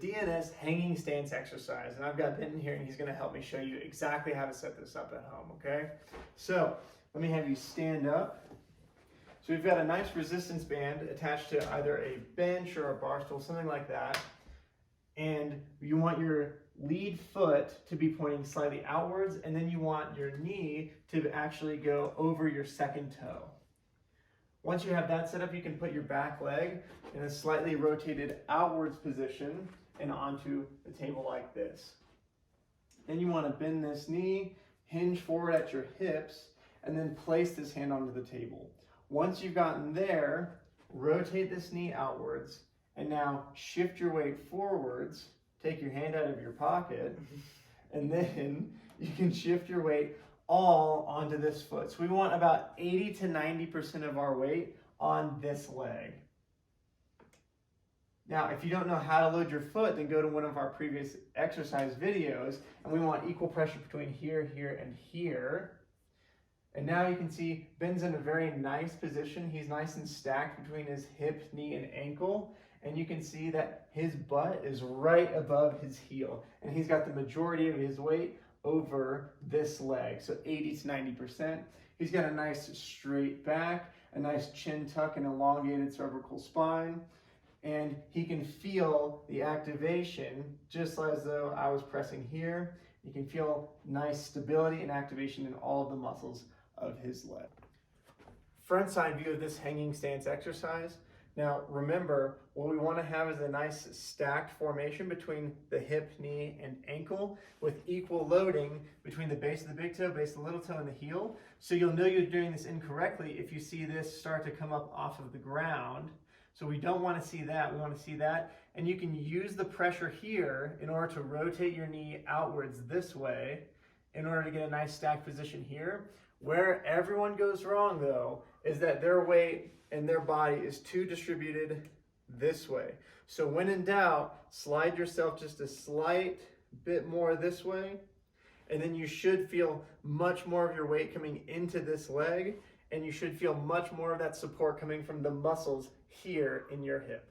DNS hanging stance exercise, and I've got Ben here and he's going to help me show you exactly how to set this up at home, okay? So let me have you stand up. So we've got a nice resistance band attached to either a bench or a bar stool, something like that, and you want your lead foot to be pointing slightly outwards, and then you want your knee to actually go over your second toe. Once you have that set up, you can put your back leg in a slightly rotated outwards position and onto the table like this. Then you want to bend this knee, hinge forward at your hips, and then place this hand onto the table. Once you've gotten there, rotate this knee outwards, and now shift your weight forwards, take your hand out of your pocket, and then you can shift your weight all onto this foot. So we want about 80 to 90% of our weight on this leg. Now, if you don't know how to load your foot, then go to one of our previous exercise videos, and we want equal pressure between here, here, and here. And now you can see Ben's in a very nice position. He's nice and stacked between his hip, knee, and ankle. And you can see that his butt is right above his heel. And he's got the majority of his weight over this leg, so 80 to 90%. He's got a nice straight back, a nice chin tuck and elongated cervical spine, and he can feel the activation just as though I was pressing here. You can feel nice stability and activation in all of the muscles of his leg. Front side view of this hanging stance exercise. Now remember, what we want to have is a nice stacked formation between the hip, knee, and ankle with equal loading between the base of the big toe, base of the little toe, and the heel. So you'll know you're doing this incorrectly if you see this start to come up off of the ground. So we don't want to see that, we want to see that. And you can use the pressure here in order to rotate your knee outwards this way in order to get a nice stacked position here. Where everyone goes wrong though is that their weight and their body is too distributed this way. So when in doubt, slide yourself just a slight bit more this way, and then you should feel much more of your weight coming into this leg, and you should feel much more of that support coming from the muscles here in your hip.